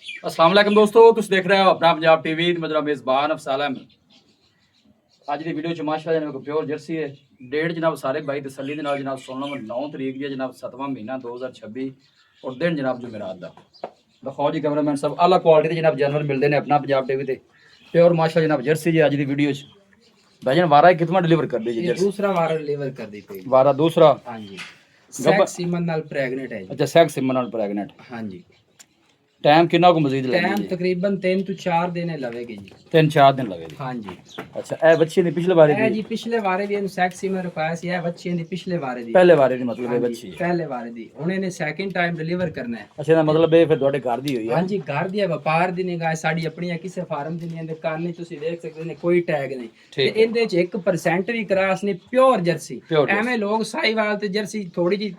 अस्सलाम वालेकुम दोस्तों, तुम देख रहे हो अपना पंजाब टीवी। मेरा मेज़बान अफसाल अहमद। अज की वीडियो माशाअल्लाह जनाब प्योर जर्सी है। डेट जनाब सारे भाई तसली के नाल जनाब सुन लो 9 तरीक जी जनाब 7वां महीना 2026 और दिन जनाब जुमेरात का। दिखाओ जी कैमरामैन सब आला क्वालिटी के जनाब जानवर मिलते हैं अपना पंजाब टीवी ते प्योर माशाअल्लाह जनाब जर्सी जी। अज की वीडियो भाईजान वारा कितना डिलीवर कर दी जी? दूसरा वारा डिलीवर कर दी पे वारा दूसरा। हाँ जी, सेक्स सीमन नाल प्रेग्नेंट है जी। अच्छा, सेक्स सिमन नाल प्रेग्नेंट। हाँ जी। टाइम कितना को मजीद लगेगा? टाइम तकरीबन 3 to 4 दिन लगेगी जी। 3-4 दिन लगेगी। हाँ जी। अच्छा, ए बच्ची ने पिछले बारे दी जी पिछले बारे भी सेक्स सीमन रखाया सी। बच्ची ने पिछले बारे दी पहले बारे दी मतलब है बच्ची पहले बारे दी हुणे ने सेकंड टाइम डिलीवर करना है। अच्छा ना मतलब ये फिर ਤੁਹਾਡੇ ਘਰ ਦੀ ਹੋਈ ਹੈ? हाँ जी, घर दी व्यापार दी नहीं गाय साडी अपनी है, किसी फार्म दी नहीं। ਇਹਦੇ ਕੰਨ ਨਹੀਂ ਤੁਸੀਂ ਦੇਖ ਸਕਦੇ ਨੇ, ਕੋਈ ਟੈਗ ਨਹੀਂ ਤੇ ਇਹਦੇ ਚ 1% ਵੀ ਕਰਾਸ ਨਹੀਂ। Pure jersey. ਐਵੇਂ ਲੋਕ ਸਾਈਵਾਲ ਤੇ ਜਰਸੀ ਥੋੜੀ ਜੀ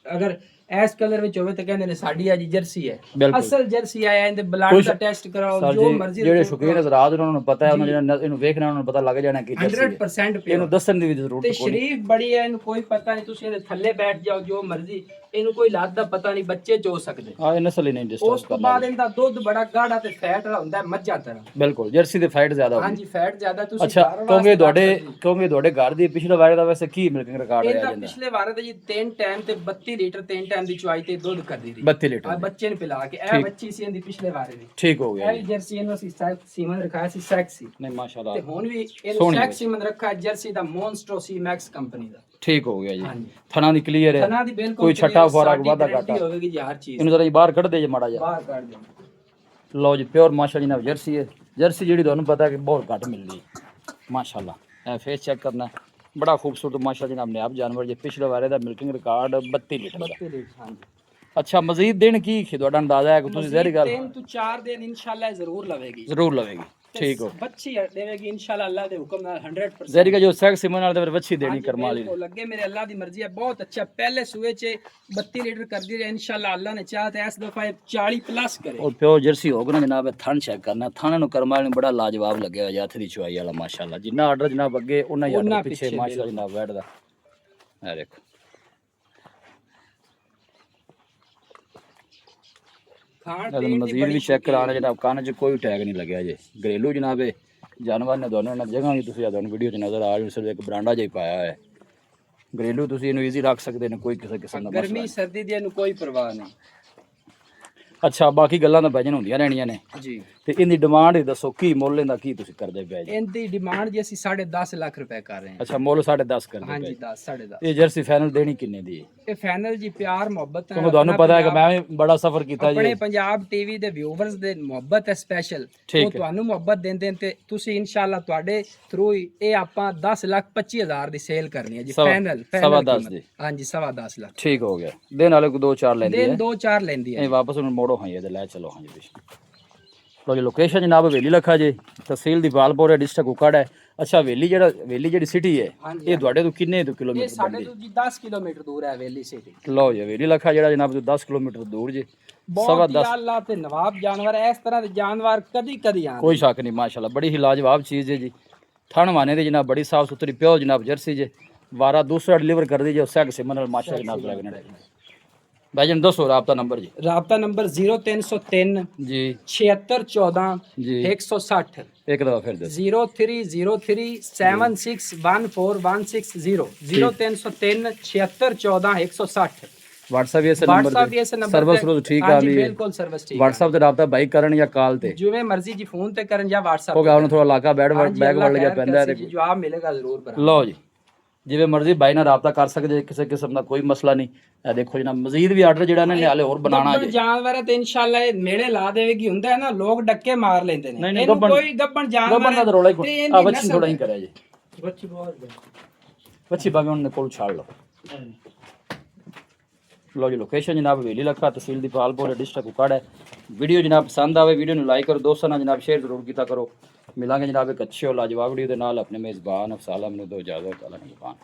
ਅਗਰ ਇਸ ਕਲਰ ਵਿੱਚ ਹੋਵੇ ਤਾਂ ਕਹਿੰਦੇ ਨੇ ਸਾਡੀ ਆ ਜੀ ਜਰਸੀ ਹੈ। ਅਸਲ ਜਰਸੀ ਆਇਆ ਇਹਦੇ ਬਲੱਡ ਦਾ ਟੈਸਟ ਕਰਾਓ ਜੋ ਮਰਜ਼ੀ। ਜਿਹੜੇ ਸ਼ੁਕੀਨ ਹਜ਼ਰਾਤ ਉਹਨਾਂ ਨੂੰ ਪਤਾ ਹੈ, ਉਹਨਾਂ ਜਿਹੜਾ ਇਹਨੂੰ ਵੇਖਣਾ ਉਹਨਾਂ ਨੂੰ ਪਤਾ ਲੱਗ ਜਾਣਾ ਕਿ ਜਰਸੀ 100% ਇਹਨੂੰ ਦੱਸਣ ਦੀ ਵੀ ਜ਼ਰੂਰਤ ਤੇ ਸ਼ਰੀਫ ਬੜੀ ਹੈ, ਇਹਨੂੰ ਕੋਈ ਪਤਾ ਨਹੀਂ। ਤੁਸੀਂ ਇਹਦੇ ਥੱਲੇ ਬੈਠ ਜਾਓ ਜੋ ਮਰਜ਼ੀ, ਇਹਨੂੰ ਕੋਈ ਲੱਤ ਦਾ ਪਤਾ ਨਹੀਂ, ਬੱਚੇ ਚੋ ਸਕਦੇ। ਹਾਂ, ਇਹ ਨਸਲ ਹੀ ਨਹੀਂ ਡਿਸਟਰਬ ਕਰਦਾ। ਉਸ ਤੋਂ ਬਾਅਦ ਇਹਦਾ ਦੁੱਧ ਬੜਾ ਗਾੜਾ ਤੇ ਫੈਟ ਵਾਲਾ ਹੁੰਦਾ ਹੈ, ਮੱਝਾਂ ਤਰ੍ਹਾਂ। ਬਿਲਕੁਲ ਜਰਸੀ ਦੇ ਫੈਟ ਜ਼ਿਆਦਾ ਹੁੰਦਾ। ਹਾਂਜੀ, ਫੈਟ ਜ਼ਿਆਦਾ। ਤੁਸੀਂ ਅੱਛਾ, ਕਿਉਂਕਿ ਤੁਹਾਡੇ ਘਰ ਦੀ ਪਿਛਲੇ ਵਾਰ ਦਾ ਵੈਸੇ ਕੀ ਮਿਲਕਿੰਗ ਰਿਕਾਰਡ ਰਿਹਾ ਜਾਂਦਾ? ਪਿਛਲੇ ਵਾਰ ਦਾ ਜੀ 3 ਟਾਈਮ ਤੇ 32 ਲੀਟਰ 3 ਟਾਈਮ ਦੀ ਚੁਆਈ ਤੇ ਦੁੱਧ ਕਰਦੀ ਰਹੀ। 32 ਲੀਟਰ ਆ ਬੱਚੇ ਨੂੰ ਪਿਲਾ ਕੇ। ਇਹ ਬੱਚੀ ਸੀ ਇਹਦੀ ਪਿਛਲੇ ਵਾਰ ਦੀ। ਠੀਕ ਹੋ ਗਿਆ ਇਹ ਜਰਸੀ ਇਹਨੂੰ ਅਸੀਂ ਸੀਮਨ ਰਖਾਇਆ ਸੀ ਸੈਕਸੀ। ਨਹੀਂ ਮਾਸ਼ਾਅੱਲਾ। ਤੇ ਹੁਣ ਵੀ ਇਹਨੂੰ ਸੈਕਸੀ ਸੀਮਨ ਰੱਖਾ ਜਰਸੀ ਦਾ ਮੌਨਸਟਰ ਸੀ ਮੈਕਸ ਕੰਪਨੀ ਦਾ। ਠੀਕ ਹੋ ਗਿਆ ਜੀ। ਥਣਾ ਦੀ ਕਲੀਅਰ ਹੈ, ਥਣਾ ਦੀ ਬਿਲਕੁਲ ਕੋਈ ਛੱਟਾ ਫੁਆਰਾ ਵਾਦਾ ਘਾਟਾ ਹੋਵੇਗੀ ਜੀ। ਹਰ ਚੀਜ਼ ਇਹਨੂੰ ਜ਼ਰਾ ਬਾਹਰ ਕੱਢ ਦੇ ਜੇ ਮਾੜਾ ਜਿਹਾ। ਬਾਹਰ ਕੱਢ ਦੇ। ਲਓ ਜੀ, ਪਿਓਰ ਮਾਸ਼ਾਅੱਲਾ ਜਨਾਬ ਜਰਸੀ ਹੈ। ਜਰਸੀ ਜਿਹੜੀ ਤੁਹਾਨੂੰ ਪਤਾ ਕਿ ਬਹੁਤ ਘੱਟ ਮਿਲਦੀ ਹੈ ਮਾਸ਼ਾਅੱਲਾ। ਇਹ ਫੇਸ ਚੈੱਕ ਕਰਨਾ, बड़ा खूबसूरत माशाअल्लाह जनाब नायाब जानवर जे पिछले वारे दा मिल्किंग रिकॉर्ड 32 लीटर दा। हाँ जी। अच्छा, मजीद दिन की ਤੁਹਾਡਾ ਅੰਦਾਜ਼ਾ ਹੈ ਕਿ ਤੁਸੀਂ ਜ਼ਹਿਰੀ ਗੱਲ 3 to 4 दिन इंशाल्लाह जरूर लवेगी। ਜ਼ਰੂਰ ਲਵੇਗੀ। ਠੀਕ ਹੋ, ਬੱਚੀ ਦੇਵੇਗੀ इंशाल्लाह अल्लाह ਦੇ ਹੁਕਮ ਨਾਲ 100%। ਜ਼ਹਿਰੀ ਦਾ ਜੋ ਸੈਕਸ ਸਿਮਨ ਨਾਲ ਤੇ ਬੱਚੀ ਦੇਣੀ ਕਰਮਾ ਵਾਲੀ ਲੱਗੇ ਮੇਰੇ ਅੱਲਾਹ ਦੀ ਮਰਜ਼ੀ ਹੈ। ਬਹੁਤ ਅੱਛਾ ਪਹਿਲੇ ਸੂਏ ਚ 32 ਲੀਟਰ ਕਰਦੀ ਰਹੀ। इंशाल्लाह अल्लाह ने चाहा तो इस दफा 40 प्लस करे। और प्योर जर्सी होगा ना जनाब, थन चेक करना, थन नु करमा वाले बड़ा लाजवाब लगे हुआ हथ दी चुआई वाला माशाअल्लाह। जिन्ना आर्डर जनाब अगे उन्ना ही आर्डर पीछे माशाअल्लाह जनाब बैठदा। ए देखो मजीद भी चेक कराना जनाब, कान च कोई टैग नहीं लगे जे। घरेलू जनाब जानवर ने दोनों जगह भी तुम दोनों वीडियो च नजर आ रही। सिर्फ एक बरांडा जिहा पाया है घरेलू, तुम इनू ईजी रख सकते हैं, कोई किसी किस्म का गर्मी सर्दी दी कोई परवाह नहीं। अच्छा, बाकी गल्लां तां भजन होंदियां रहणियां ने जी। ते इनदी डिमांड दसो की मुੱਲ ਇਹਦਾ ਕੀ ਤੁਸੀਂ ਕਰਦੇ ਪਏ ਜੀ? इनकी डिमांड जी ਅਸੀਂ 10.5 ਲੱਖ ਰੁਪਏ ਕਰ ਰਹੇ ਹਾਂ। ਅੱਛਾ, ਮੁੱਲ 10.5 ਕਰਦੇ ਹਾਂ ਪਏ। ਜੀ, 10 10.5। ਇਹ ਜਰਸੀ ਫਾਈਨਲ ਦੇਣੀ ਕਿੰਨੇ ਦੀ ਹੈ? ਇਹ ਫਾਈਨਲ ਜੀ ਪਿਆਰ ਮੁਹੱਬਤ ਹੈ। ਤੁਹਾਨੂੰ ਪਤਾ ਹੈ ਕਿ ਮੈਂ ਵੀ ਬੜਾ ਸਫ਼ਰ ਕੀਤਾ ਜੀ। ਆਪਣੇ ਪੰਜਾਬ ਟੀਵੀ ਦੇ ਵਿਊਅਰਸ ਦੇ ਮੁਹੱਬਤ ਹੈ ਸਪੈਸ਼ਲ। ਉਹ ਤੁਹਾਨੂੰ ਮੁਹੱਬਤ ਦਿੰਦੇ ਨੇ ਤੇ ਤੁਸੀਂ ਇਨਸ਼ਾਅੱਲਾ ਤੁਹਾਡੇ ਥਰੂ ਹੀ ਇਹ ਆਪਾਂ 10,25,000 ਦੀ ਸੇਲ ਕਰਨੀ ਹੈ ਜੀ। ਫਾਈਨਲ 10.5 ਦੀ। ਹਾਂ ਜੀ, 10.5 ਲੱਖ। ਠੀਕ ਹੋ ਗਿਆ। ਦਿਨ ਵਾਲੇ ਕੋ 2-4 ਲੈਂਦੀ ਹੈ। ਦਿਨ 2-4 ਲੈਂਦੀ ਹੈ। ਇਹ ਵਾਪਸ ਉਹਨੂੰ ਮੋੜੋ ਹਾਂ ਇਹਦੇ ਲੈ ਚਲੋ। ਹਾਂ ਜੀ ਲੋ ਜੀ, ਲੋਕੇਸ਼ਨ ਜਨਾਬ ਹਵੇਲੀ ਲੱਖਾ ਜੀ, ਤਹਿਸੀਲ ਦੀਵਾਲਪੁਰ ਹੈ, ਡਿਸਟ੍ਰਿਕਟ ਕੁਕੜ ਹੈ। ਅੱਛਾ, ਹਵੇਲੀ ਜਿਹੜੀ ਸਿਟੀ ਹੈ ਇਹ ਤੁਹਾਡੇ ਤੋਂ ਕਿੰਨੇ ਕਿਲੋਮੀਟਰ? ਇਹ ਸਾਡੇ ਤੋਂ ਜੀ 10 ਕਿਲੋਮੀਟਰ ਦੂਰ ਹੈ ਹਵੇਲੀ ਸਿਟੀ। ਲਓ ਜੀ, ਹਵੇਲੀ ਲੱਖਾ ਜਿਹੜਾ ਜਨਾਬ ਤੋਂ 10 ਕਿਲੋਮੀਟਰ ਦੂਰ ਜੀ। ਬਹੁਤ ਹੀ ਆਲਾ ਤੇ ਨਵਾਬ ਜਾਨਵਰ ਹੈ। ਇਸ ਤਰ੍ਹਾਂ ਦੇ ਜਾਨਵਰ ਕਦੀ ਆਉਂਦੇ, ਕੋਈ ਸ਼ੱਕ ਨਹੀਂ ਮਾਸ਼ਾਅੱਲਾ। ਬੜੀ ਹੀ ਲਾਜਵਾਬ ਚੀਜ਼ ਹੈ ਜੀ। ਥਣ ਮਾਨੇ ਦੀ ਜਨਾਬ ਬੜੀ ਸਾਫ ਸੁਥਰੀ ਪਿਓ ਜਨਾਬ ਜਰਸੀ ਜੇ। ਵਾਰਾ ਦੂਸਰਾ डिलीवर कर दीजिए सैक सिमन माशा जनाब प्रेग्नेंट। भाईजान दसो रबता नंबर जी। रबता नंबर 0303 जी 7614 जी 160। एक दफा फिर दस 0303 7614 0303 7614 160। व्हाट्सएप ये नंबर सर्विस रोज ठीक आ रही है। बिल्कुल सर्विस ठीक। व्हाट्सएप ते रबता भाई करन या कॉल ते जिवें मर्जी जी फोन ते करन या व्हाट्सएप हो गया। उन्हें थोड़ा इलाका बैग वड़ गया पैंदा है, जवाब मिलेगा जरूर। लो जी, जिवें मर्जी भाई नाल रबता कर सकते, किसी किस्म का कोई मसला नहीं। ए देखो जनाब मजीद भी आर्डर जेड़ा ने हाले और बनाना है। जानवर है ते इंशाल्लाह ये मेले ला देवेगी। हुंदा है ना लोग डक्के मार लेंदे ने। इहनू कोई गब्बन जानवर दा रोला ही आ बच्ची थोड़ा ही करे जी। बच्ची बहुत बच्ची भावे उन्हें कोल छाड़ लो। लो जी, लोकेशन जनाब हवेली लखा, तहसील दीपालपुर, डिस्ट्रिक्ट कुकड़ है। वीडियो जनाब पसंद आवे वीडियो नूं लाइक करो, दोस्तों नाल जनाब शेयर जरूर कीता करो। मिलांगे जनाब एक अच्छे और लाजवाब वीडियो दे नाल। अपने मेज़बान अफसाल अहमद नूं दो इजाज़त। अल्लाह निगहबान।